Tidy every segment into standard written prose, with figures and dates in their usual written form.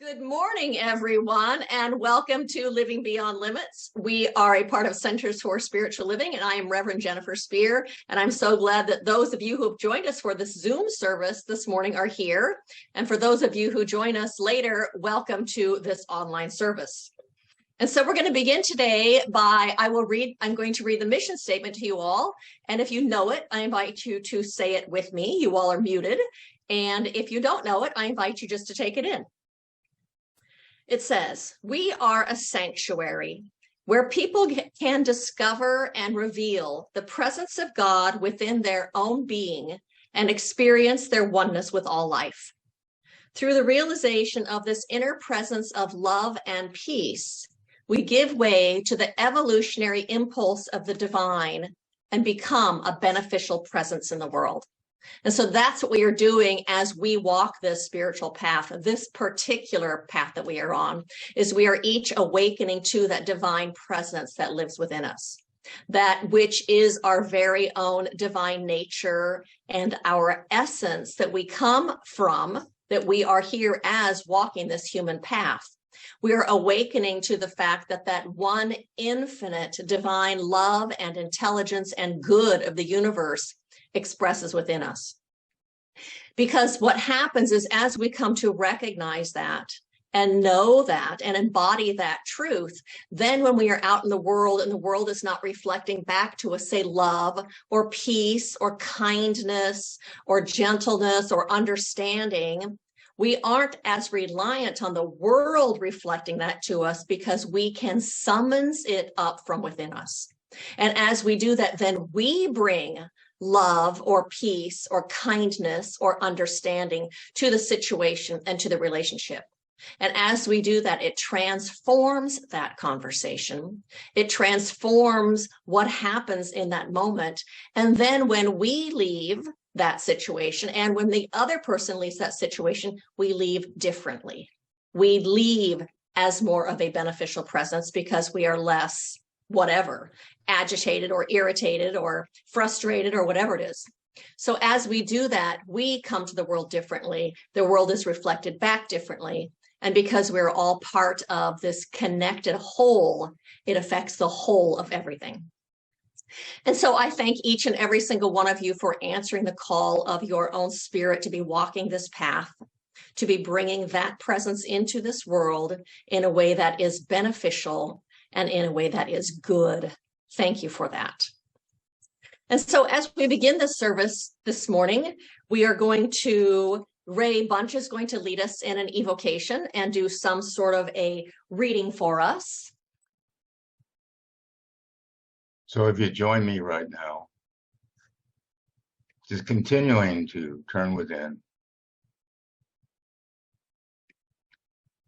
Good morning, everyone, and welcome to Living Beyond Limits. We are a part of Centers for Spiritual Living, and I am Reverend Jennifer Spear, and I'm so glad that those of you who have joined us for this Zoom service this morning are here. And for those of you who join us later, welcome to this online service. And so we're going to begin today by, I'm going to read the mission statement to you all. And if you know it, I invite you to say it with me. You all are muted. And if you don't know it, I invite you just to take it in. It says, we are a sanctuary where people can discover and reveal the presence of God within their own being and experience their oneness with all life. Through the realization of this inner presence of love and peace, we give way to the evolutionary impulse of the divine and become a beneficial presence in the world. And so that's what we are doing as we walk this spiritual path. This particular path that we are on is we are each awakening to that divine presence that lives within us, that which is our very own divine nature and our essence that we come from, that we are here as walking this human path. We are awakening to the fact that that one infinite divine love and intelligence and good of the universe expresses within us. Because what happens is as we come to recognize that and know that and embody that truth, then when we are out in the world and the world is not reflecting back to us, say, love or peace or kindness or gentleness or understanding, we aren't as reliant on the world reflecting that to us because we can summons it up from within us. And as we do that, then we bring love or peace or kindness or understanding to the situation and to the relationship. And as we do that, it transforms that conversation. It transforms what happens in that moment. And then when we leave that situation and when the other person leaves that situation, we leave differently. We leave as more of a beneficial presence because we are less whatever, agitated or irritated or frustrated or whatever it is. So as we do that, we come to the world differently. The world is reflected back differently. And because we're all part of this connected whole, it affects the whole of everything. And so I thank each and every single one of you for answering the call of your own spirit to be walking this path, to be bringing that presence into this world in a way that is beneficial and in a way that is good. Thank you for that. And so as we begin this service this morning, we are going to, Ray Bunch is going to lead us in an evocation and do some sort of a reading for us. So if you join me right now, just continuing to turn within,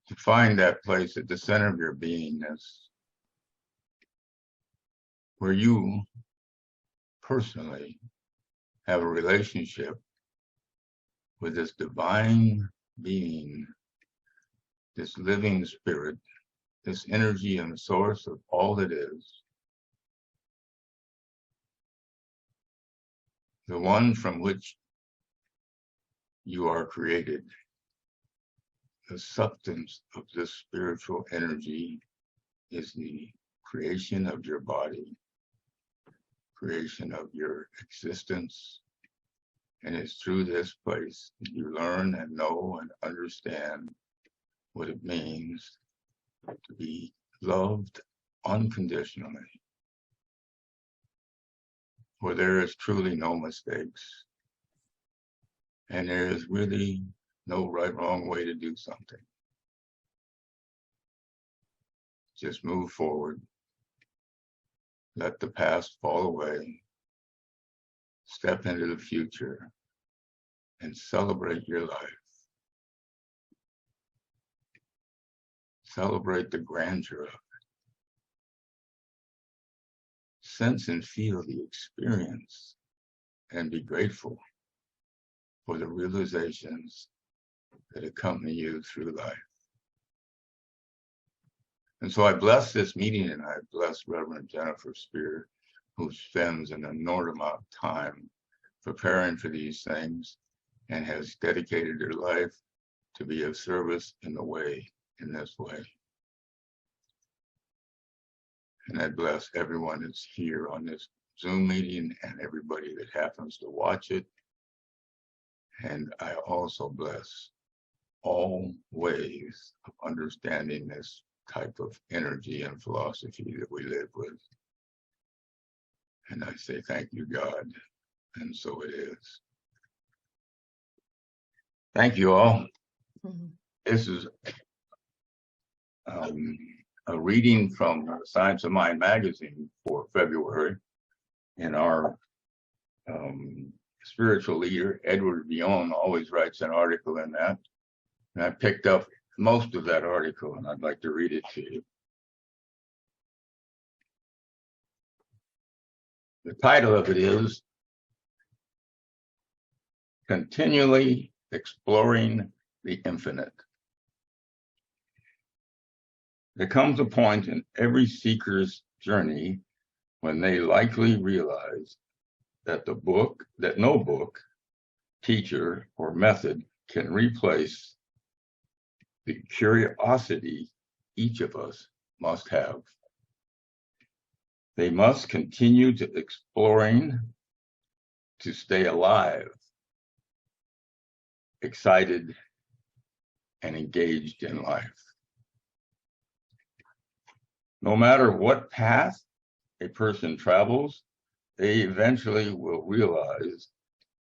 to find that place at the center of your beingness, where you personally have a relationship with this divine being, this living spirit, this energy and the source of all that is, the one from which you are created. The substance of this spiritual energy is the creation of your body, creation of your existence, and it's through this place that you learn and know and understand what it means to be loved unconditionally, where there is truly no mistakes and there is really no right wrong way to do something. Just move forward. Let the past fall away. Step into the future and celebrate your life. Celebrate the grandeur of it. Sense and feel the experience and be grateful for the realizations that accompany you through life. And so I bless this meeting, and I bless Reverend Jennifer Spear, who spends an enormous amount of time preparing for these things and has dedicated her life to be of service in this way. And I bless everyone that's here on this Zoom meeting and everybody that happens to watch it. And I also bless all ways of understanding this type of energy and philosophy that we live with. And I say, thank you, God. And so it is. Thank you all. Mhm. This is a reading from Science of Mind magazine for February. And our spiritual leader, Edward Bion, always writes an article in that. And I picked up most of that article, and I'd like to read it to you. The title of it is Continually Exploring the Infinite. There comes a point in every seeker's journey when they likely realize that no book, teacher, or method can replace the curiosity each of us must have. They must continue to exploring to stay alive, excited, and engaged in life. No matter what path a person travels, they eventually will realize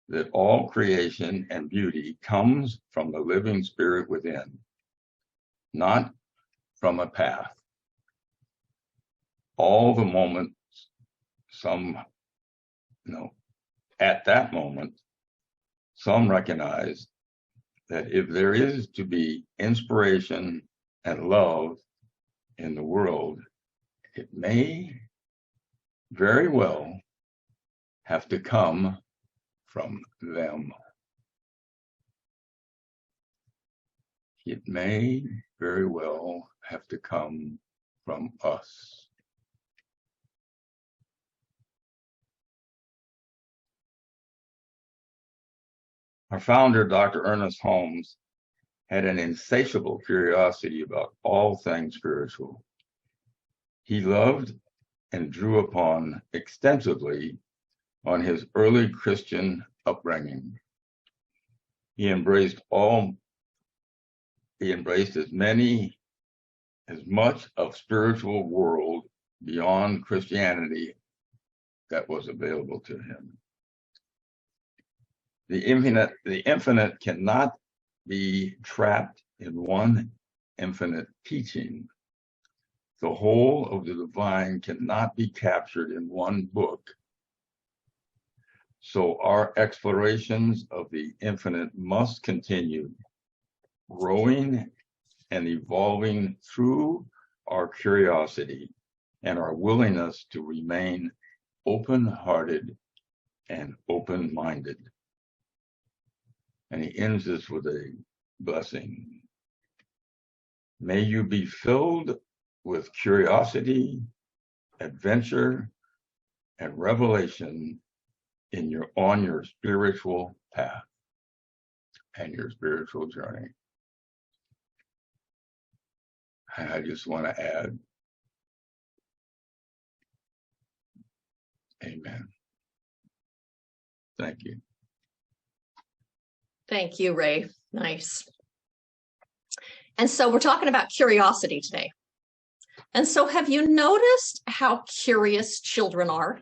that all creation and beauty comes from the living spirit within, not from a path. All the moments, at that moment, some recognize that if there is to be inspiration and love in the world, it may very well have to come from them. It may very well have to come from us. Our founder, Dr. Ernest Holmes, had an insatiable curiosity about all things spiritual. He loved and drew upon extensively on his early Christian upbringing. He embraced as much of spiritual world beyond Christianity that was available to him. The infinite cannot be trapped in one infinite teaching. The whole of the divine cannot be captured in one book. So our explorations of the infinite must continue, growing and evolving through our curiosity and our willingness to remain open-hearted and open-minded. And he ends this with a blessing. May you be filled with curiosity, adventure, and revelation on your spiritual path and your spiritual journey. And I just want to add, amen. Thank you. Thank you, Ray. Nice. And so we're talking about curiosity today. And so have you noticed how curious children are?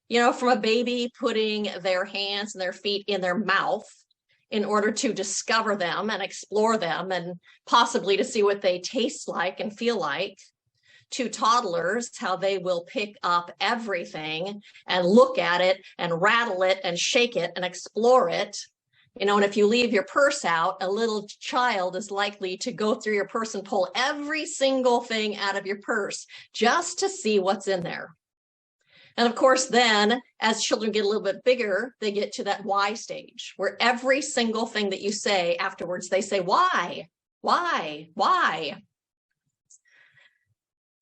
You know, from a baby putting their hands and their feet in their mouth in order to discover them and explore them and possibly to see what they taste like and feel like, to toddlers, how they will pick up everything and look at it and rattle it and shake it and explore it. You know, and if you leave your purse out, a little child is likely to go through your purse and pull every single thing out of your purse just to see what's in there. And of course, then as children get a little bit bigger, they get to that why stage where every single thing that you say afterwards, they say, why?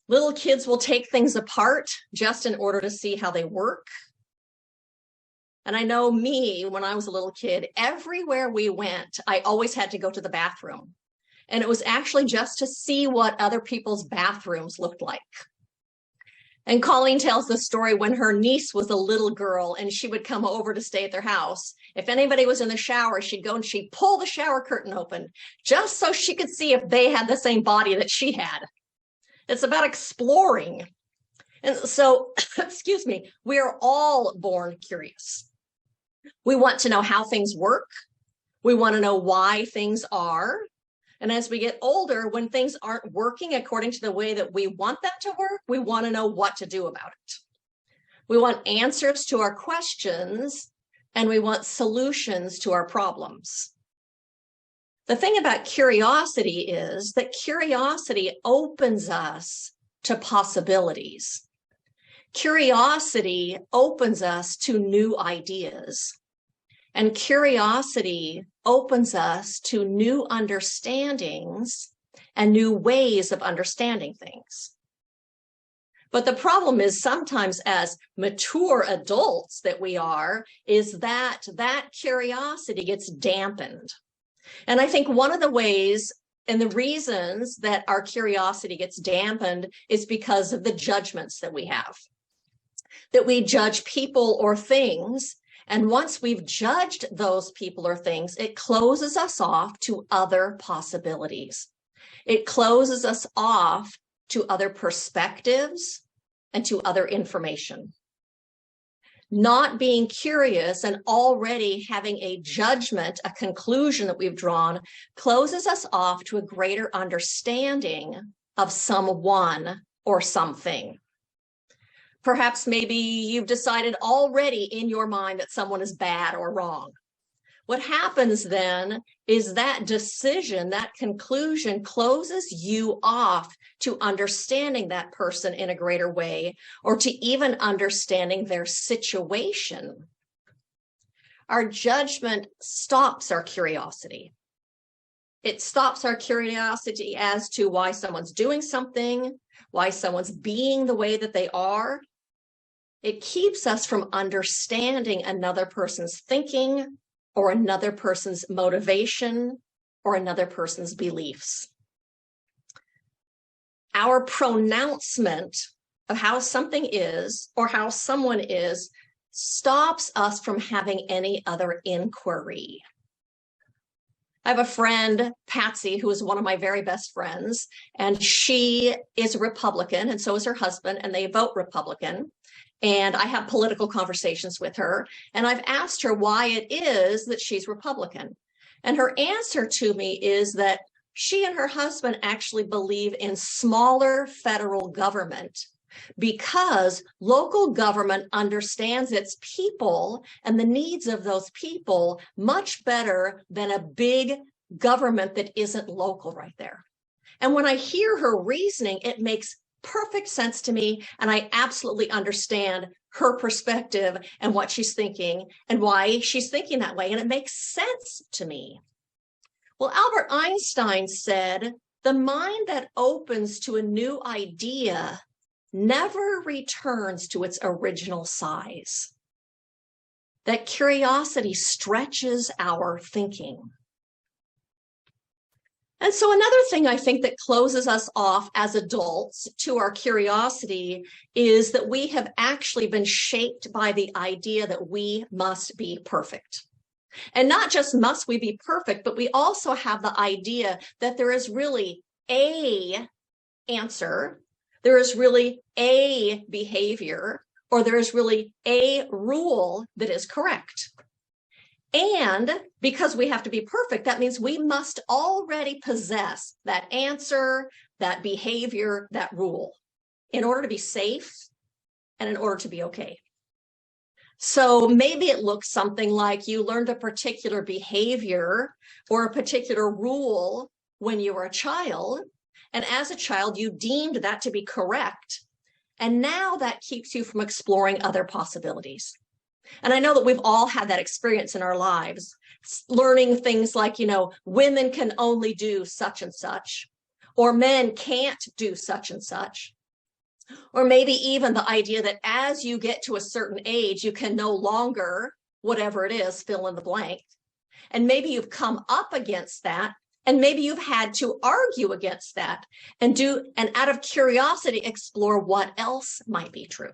Little kids will take things apart just in order to see how they work. And I know me, when I was a little kid, everywhere we went, I always had to go to the bathroom. And it was actually just to see what other people's bathrooms looked like. And Colleen tells the story when her niece was a little girl and she would come over to stay at their house. If anybody was in the shower, she'd go and she'd pull the shower curtain open just so she could see if they had the same body that she had. It's about exploring. And so, excuse me, we are all born curious. We want to know how things work. We want to know why things are. And as we get older, when things aren't working according to the way that we want them to work, we want to know what to do about it. We want answers to our questions, and we want solutions to our problems. The thing about curiosity is that curiosity opens us to possibilities. Curiosity opens us to new ideas. And curiosity opens us to new understandings and new ways of understanding things. But the problem is sometimes as mature adults that we are, is that curiosity gets dampened. And I think one of the ways and the reasons that our curiosity gets dampened is because of the judgments that we have. That we judge people or things. And once we've judged those people or things, it closes us off to other possibilities. It closes us off to other perspectives and to other information. Not being curious and already having a judgment, a conclusion that we've drawn, closes us off to a greater understanding of someone or something. Perhaps maybe you've decided already in your mind that someone is bad or wrong. What happens then is that decision, that conclusion closes you off to understanding that person in a greater way or to even understanding their situation. Our judgment stops our curiosity. It stops our curiosity as to why someone's doing something, why someone's being the way that they are. It keeps us from understanding another person's thinking or another person's motivation or another person's beliefs. Our pronouncement of how something is or how someone is stops us from having any other inquiry. I have a friend, Patsy, who is one of my very best friends, and she is a Republican, and so is her husband, and they vote Republican. And I have political conversations with her, and I've asked her why it is that she's Republican. And her answer to me is that she and her husband actually believe in smaller federal government because local government understands its people and the needs of those people much better than a big government that isn't local right there. And when I hear her reasoning, it makes perfect sense to me, and I absolutely understand her perspective and what she's thinking and why she's thinking that way, and it makes sense to me. Well, Albert Einstein said, the mind that opens to a new idea never returns to its original size. That curiosity stretches our thinking. And so another thing I think that closes us off as adults to our curiosity is that we have actually been shaped by the idea that we must be perfect. And not just must we be perfect, but we also have the idea that there is really a answer, there is really a behavior, or there is really a rule that is correct. And because we have to be perfect, that means we must already possess that answer, that behavior, that rule in order to be safe and in order to be okay. So maybe it looks something like you learned a particular behavior or a particular rule when you were a child. And as a child, you deemed that to be correct. And now that keeps you from exploring other possibilities. And I know that we've all had that experience in our lives, learning things like, women can only do such and such, or men can't do such and such. Or maybe even the idea that as you get to a certain age, you can no longer whatever it is, fill in the blank. And maybe you've come up against that, and maybe you've had to argue against that and out of curiosity, explore what else might be true.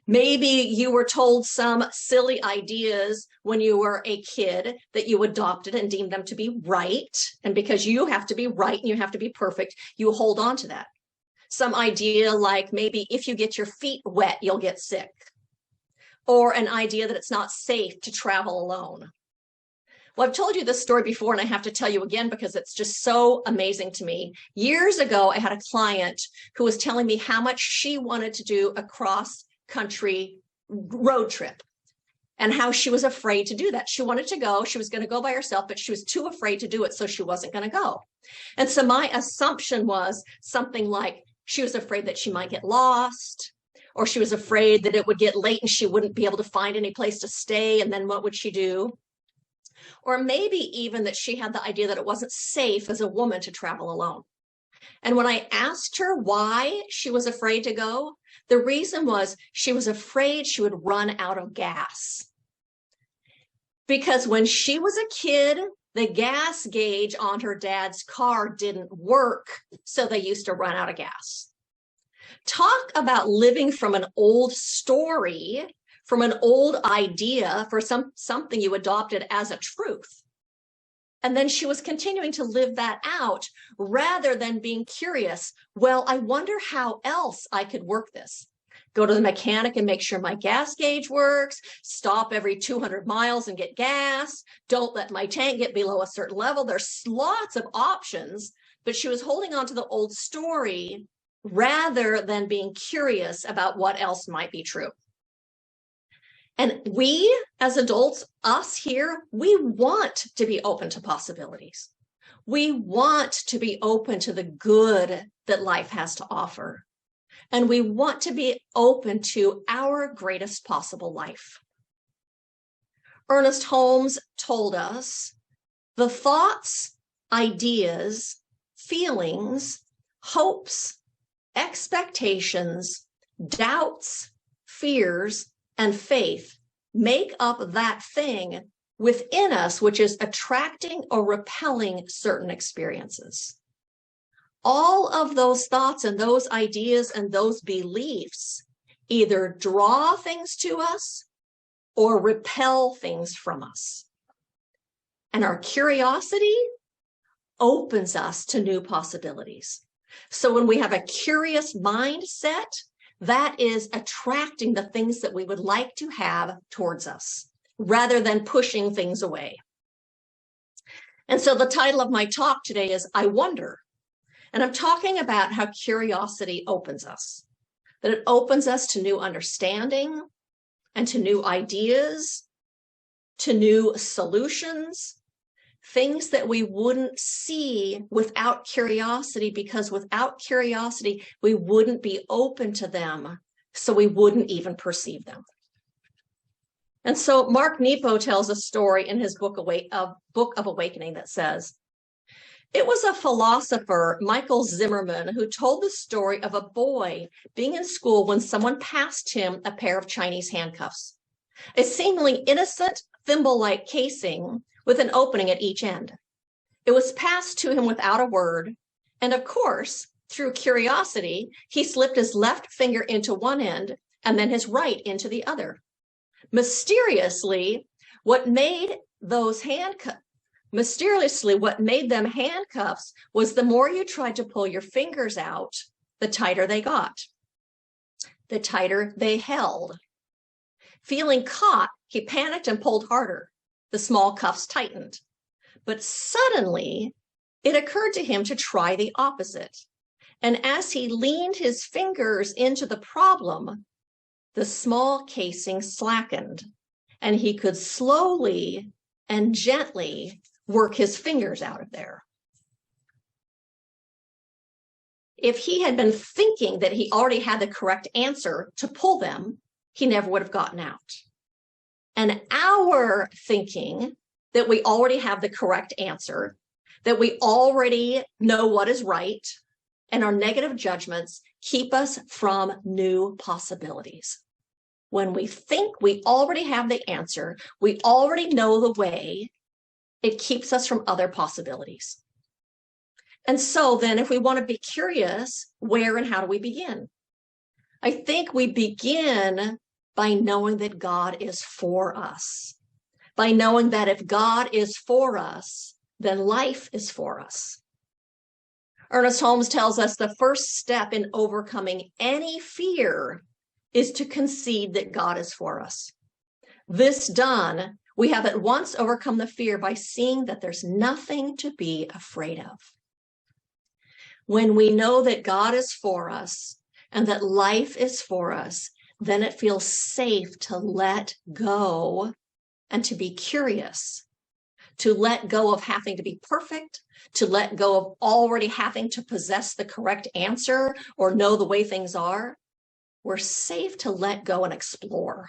Maybe you were told some silly ideas when you were a kid that you adopted and deemed them to be right. And because you have to be right and you have to be perfect, you hold on to that. Some idea like maybe if you get your feet wet, you'll get sick. Or an idea that it's not safe to travel alone. Well, I've told you this story before, and I have to tell you again because it's just so amazing to me. Years ago, I had a client who was telling me how much she wanted to do a cross-country road trip and how she was afraid to do that. She wanted to go. She was going to go by herself, but she was too afraid to do it, so she wasn't going to go. And so my assumption was something like she was afraid that she might get lost, or she was afraid that it would get late and she wouldn't be able to find any place to stay, and then what would she do? Or maybe even that she had the idea that it wasn't safe as a woman to travel alone. And when I asked her why she was afraid to go, the reason was she was afraid she would run out of gas. Because when she was a kid, the gas gauge on her dad's car didn't work, so they used to run out of gas. Talk about living from an old story, from an old idea for something you adopted as a truth. And then she was continuing to live that out rather than being curious. Well, I wonder how else I could work this. Go to the mechanic and make sure my gas gauge works, stop every 200 miles and get gas, don't let my tank get below a certain level. There's lots of options, but she was holding on to the old story rather than being curious about what else might be true. And we as adults, us here, we want to be open to possibilities. We want to be open to the good that life has to offer. And we want to be open to our greatest possible life. Ernest Holmes told us the thoughts, ideas, feelings, hopes, expectations, doubts, fears, and faith make up that thing within us which is attracting or repelling certain experiences. All of those thoughts and those ideas and those beliefs either draw things to us or repel things from us. And our curiosity opens us to new possibilities. So when we have a curious mindset, that is attracting the things that we would like to have towards us rather than pushing things away. And so the title of my talk today is I Wonder. And I'm talking about how curiosity opens us, that it opens us to new understanding and to new ideas, to new solutions, things that we wouldn't see without curiosity, because without curiosity, we wouldn't be open to them, so we wouldn't even perceive them. And so Mark Nepo tells a story in his book of Awakening that says, it was a philosopher, Michael Zimmerman, who told the story of a boy being in school when someone passed him a pair of Chinese handcuffs, a seemingly innocent thimble-like casing with an opening at each end. It was passed to him without a word, and of course, through curiosity, he slipped his left finger into one end and then his right into the other. Mysteriously, what made them handcuffs was the more you tried to pull your fingers out, the tighter they got, the tighter they held. Feeling caught, he panicked and pulled harder. The small cuffs tightened. But suddenly, it occurred to him to try the opposite. And as he leaned his fingers into the problem, the small casing slackened, and he could slowly and gently work his fingers out of there. If he had been thinking that he already had the correct answer to pull them, he never would have gotten out. And our thinking that we already have the correct answer, that we already know what is right, and our negative judgments keep us from new possibilities. When we think we already have the answer, we already know the way, it keeps us from other possibilities. And so then if we want to be curious, where and how do we begin? I think we begin by knowing that God is for us, by knowing that if God is for us, then life is for us. Ernest Holmes tells us the first step in overcoming any fear is to concede that God is for us. This done, we have at once overcome the fear by seeing that there's nothing to be afraid of. When we know that God is for us and that life is for us, then it feels safe to let go and to be curious, to let go of having to be perfect, to let go of already having to possess the correct answer or know the way things are. We're safe to let go and explore.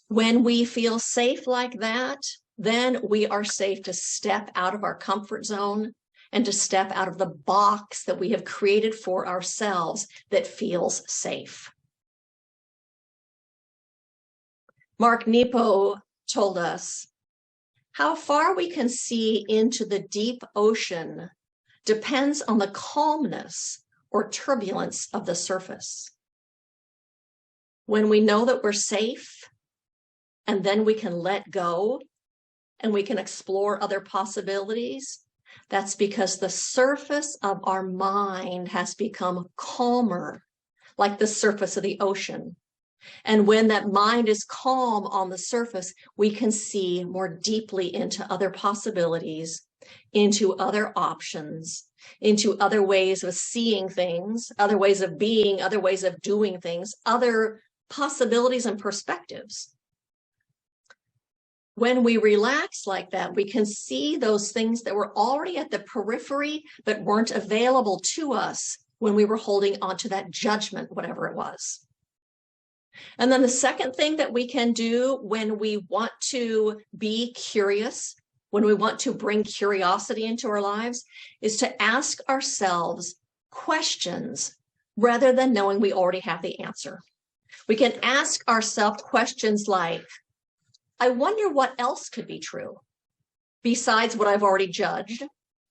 When we feel safe like that, then we are safe to step out of our comfort zone and to step out of the box that we have created for ourselves that feels safe. Mark Nepo told us, how far we can see into the deep ocean depends on the calmness or turbulence of the surface. When we know that we're safe, and then we can let go and we can explore other possibilities, that's because the surface of our mind has become calmer, like the surface of the ocean. And when that mind is calm on the surface, we can see more deeply into other possibilities, into other options, into other ways of seeing things, other ways of being, other ways of doing things, other possibilities and perspectives. When we relax like that, we can see those things that were already at the periphery but weren't available to us when we were holding onto that judgment, whatever it was. And then the second thing that we can do when we want to be curious, when we want to bring curiosity into our lives, is to ask ourselves questions rather than knowing we already have the answer. We can ask ourselves questions like, I wonder what else could be true besides what I've already judged,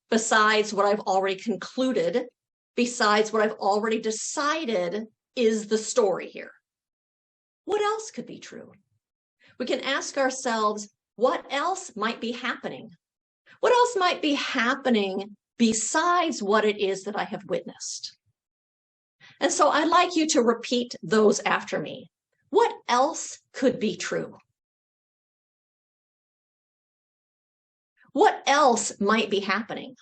besides what I've already concluded, besides what I've already decided is the story here. What else could be true? We can ask ourselves, what else might be happening? What else might be happening besides what it is that I have witnessed? And so I'd like you to repeat those after me. What else could be true? What else might be happening?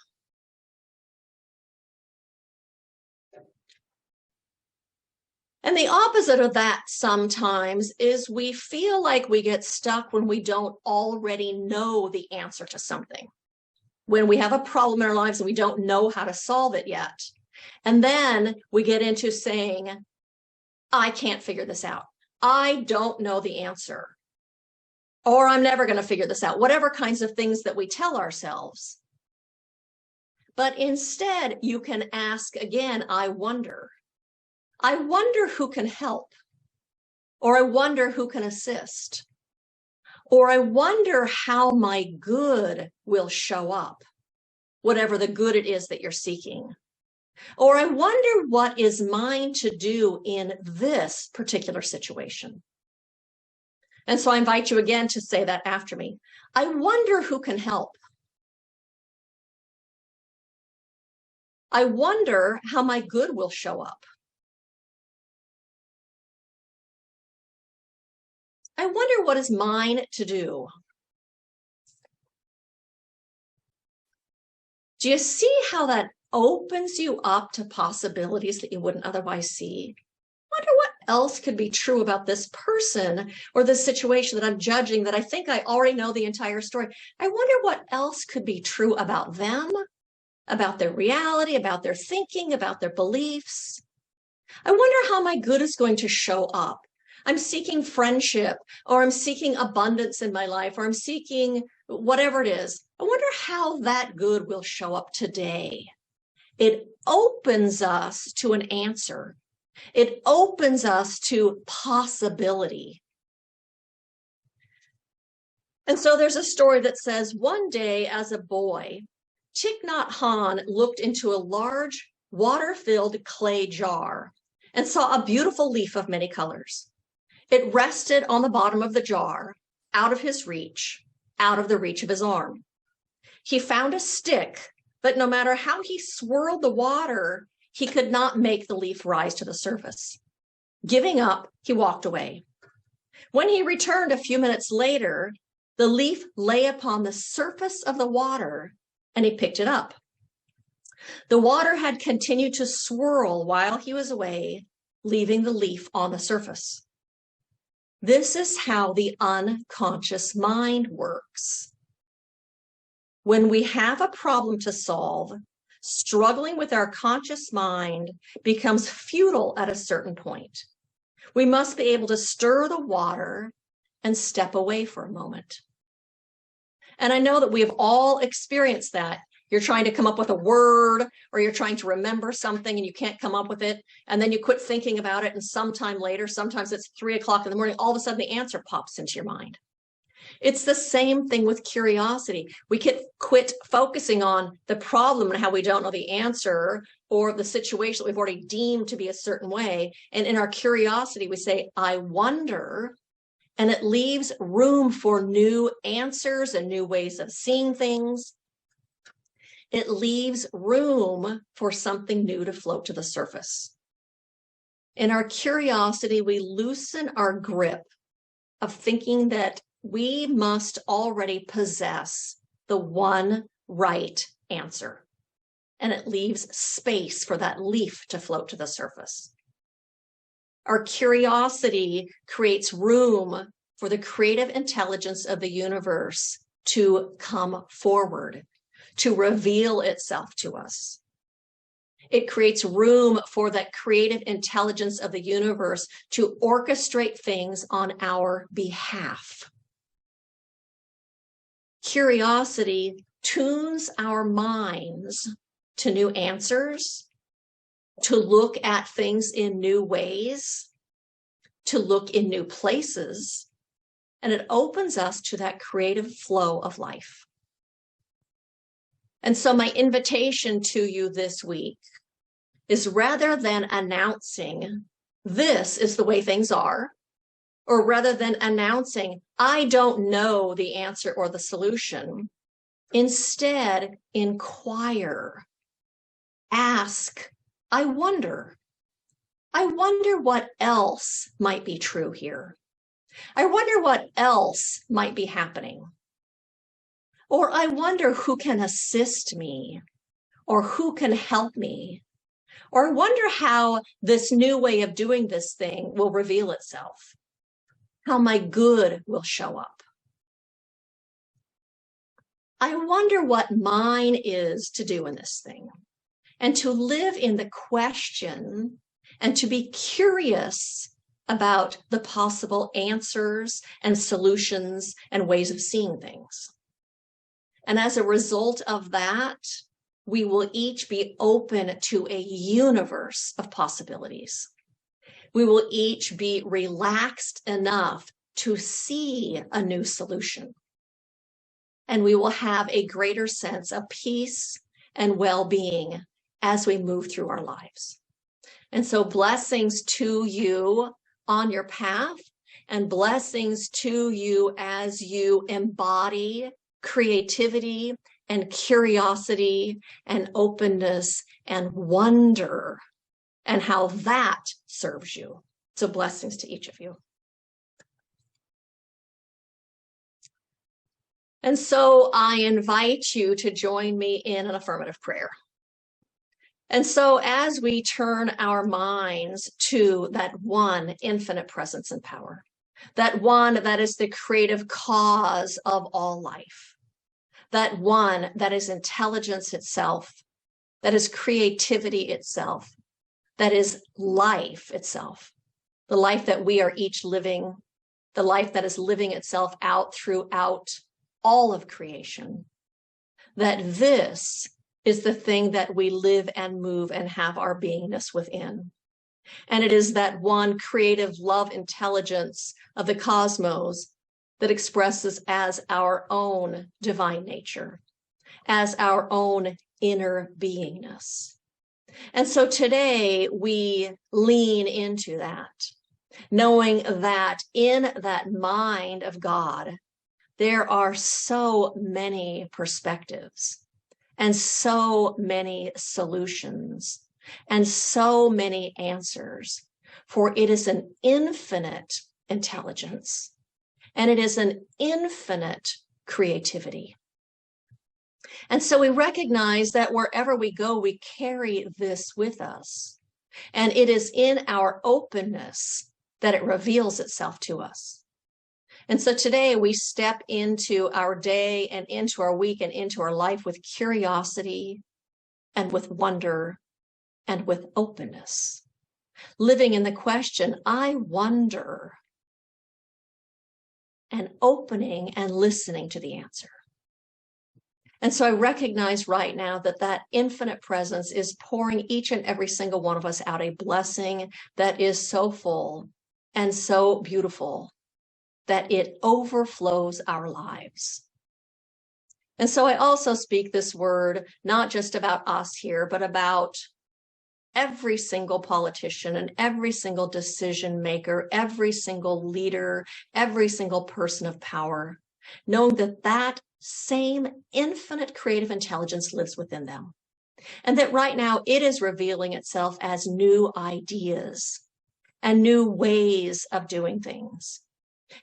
And the opposite of that sometimes is we feel like we get stuck when we don't already know the answer to something. When we have a problem in our lives and we don't know how to solve it yet. And then we get into saying, I can't figure this out. I don't know the answer. Or I'm never going to figure this out. Whatever kinds of things that we tell ourselves. But instead, you can ask again, I wonder. I wonder who can help, or I wonder who can assist, or I wonder how my good will show up, whatever the good it is that you're seeking, or I wonder what is mine to do in this particular situation. And so I invite you again to say that after me. I wonder who can help. I wonder how my good will show up. I wonder what is mine to do. Do you see how that opens you up to possibilities that you wouldn't otherwise see? I wonder what else could be true about this person or this situation that I'm judging that I think I already know the entire story. I wonder what else could be true about them, about their reality, about their thinking, about their beliefs. I wonder how my good is going to show up. I'm seeking friendship, or I'm seeking abundance in my life, or I'm seeking whatever it is. I wonder how that good will show up today. It opens us to an answer. It opens us to possibility. And so there's a story that says, one day as a boy, Thich Nhat Hanh looked into a large water-filled clay jar and saw a beautiful leaf of many colors. It rested on the bottom of the jar, out of his reach, out of the reach of his arm. He found a stick, but no matter how he swirled the water, he could not make the leaf rise to the surface. Giving up, he walked away. When he returned a few minutes later, the leaf lay upon the surface of the water, and he picked it up. The water had continued to swirl while he was away, leaving the leaf on the surface. This is how the unconscious mind works. When we have a problem to solve, struggling with our conscious mind becomes futile at a certain point. We must be able to stir the water and step away for a moment. And I know that we have all experienced that. You're trying to come up with a word, or you're trying to remember something and you can't come up with it. And then you quit thinking about it. And sometime later, sometimes it's 3 o'clock in the morning, all of a sudden the answer pops into your mind. It's the same thing with curiosity. We quit focusing on the problem and how we don't know the answer, or the situation that we've already deemed to be a certain way. And in our curiosity, we say, I wonder. And it leaves room for new answers and new ways of seeing things. It leaves room for something new to float to the surface. In our curiosity, we loosen our grip of thinking that we must already possess the one right answer. And it leaves space for that leaf to float to the surface. Our curiosity creates room for the creative intelligence of the universe to come forward, to reveal itself to us. It creates room for that creative intelligence of the universe to orchestrate things on our behalf. Curiosity tunes our minds to new answers, to look at things in new ways, to look in new places, and it opens us to that creative flow of life. And so my invitation to you this week is, rather than announcing this is the way things are, or rather than announcing I don't know the answer or the solution, instead inquire, ask, I wonder what else might be true here. I wonder what else might be happening. Or I wonder who can assist me, or who can help me. Or I wonder how this new way of doing this thing will reveal itself, how my good will show up. I wonder what mine is to do in this thing, and to live in the question and to be curious about the possible answers and solutions and ways of seeing things. And as a result of that, we will each be open to a universe of possibilities. We will each be relaxed enough to see a new solution. And we will have a greater sense of peace and well-being as we move through our lives. And so blessings to you on your path, and blessings to you as you embody creativity and curiosity and openness and wonder, and how that serves you. So blessings to each of you. And so I invite you to join me in an affirmative prayer. And so as we turn our minds to that one infinite presence and power, that one that is the creative cause of all life, that one that is intelligence itself, that is creativity itself, that is life itself, the life that we are each living, the life that is living itself out throughout all of creation, that this is the thing that we live and move and have our beingness within. And it is that one creative love intelligence of the cosmos that expresses as our own divine nature, as our own inner beingness. And so today we lean into that, knowing that in that mind of God, there are so many perspectives and so many solutions and so many answers, for it is an infinite intelligence and it is an infinite creativity. And so we recognize that wherever we go, we carry this with us. And it is in our openness that it reveals itself to us. And so today we step into our day and into our week and into our life with curiosity and with wonder and with openness, living in the question, I wonder, and opening and listening to the answer. And so I recognize right now that that infinite presence is pouring each and every single one of us out a blessing that is so full and so beautiful that it overflows our lives. And so I also speak this word, not just about us here, but about every single politician and every single decision maker, every single leader, every single person of power, knowing that that same infinite creative intelligence lives within them. And that right now it is revealing itself as new ideas and new ways of doing things.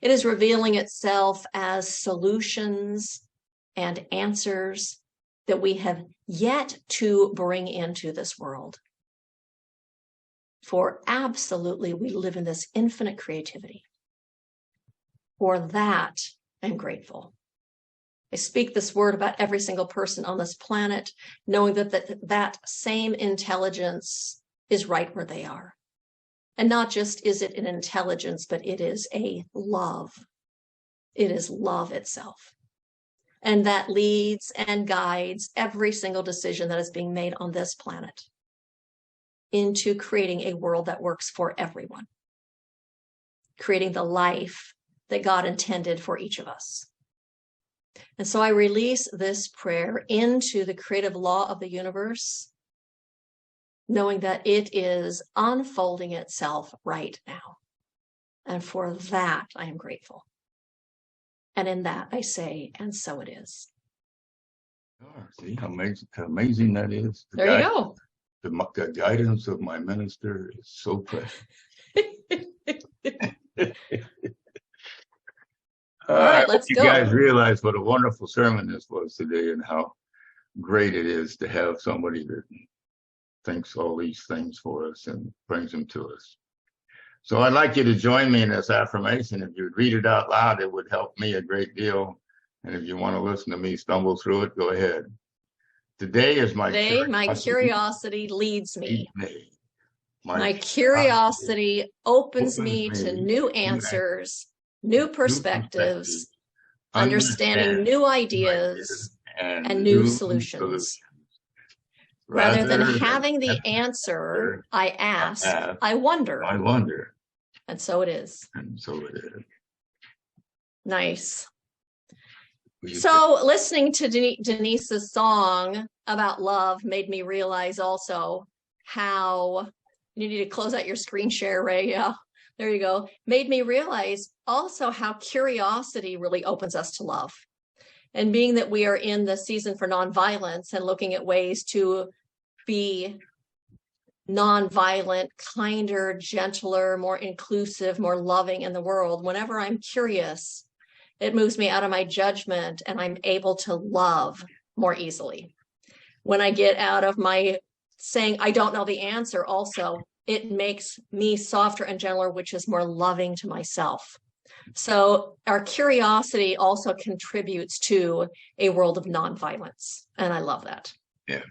It is revealing itself as solutions and answers that we have yet to bring into this world. For absolutely, we live in this infinite creativity. For that, I'm grateful. I speak this word about every single person on this planet, knowing that same intelligence is right where they are. And not just is it an intelligence, but it is a love. It is love itself. And that leads and guides every single decision that is being made on this planet into creating a world that works for everyone, creating the life that God intended for each of us. And so I release this prayer into the creative law of the universe, knowing that it is unfolding itself right now. And for that, I am grateful. And in that, I say, and so it is. See how amazing that is? There you go. The guidance of my minister is so precious. All right, let's go. You guys realize what a wonderful sermon this was today and how great it is to have somebody that thinks all these things for us and brings them to us. So I'd like you to join me in this affirmation. If you'd read it out loud, it would help me a great deal. And if you want to listen to me stumble through it, go ahead. Today my curiosity leads me. My curiosity opens me to new answers, new perspectives, understanding new ideas, and new solutions. Rather than having the answer I ask, I wonder. And so it is. Nice. So listening to Denise's song about love made me realize also how you need to close out your screen share, Ray. Yeah, there you go. Made me realize also how curiosity really opens us to love. And being that we are in the season for nonviolence and looking at ways to be nonviolent, kinder, gentler, more inclusive, more loving in the world, whenever I'm curious, it moves me out of my judgment and I'm able to love more easily. When I get out of my saying, I don't know the answer, also, it makes me softer and gentler, which is more loving to myself. So our curiosity also contributes to a world of nonviolence. And I love that. Yeah.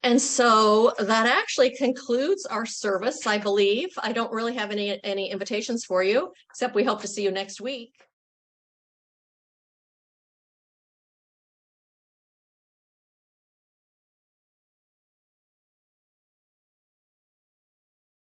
And so that actually concludes our service, I believe. I don't really have any invitations for you, except we hope to see you next week.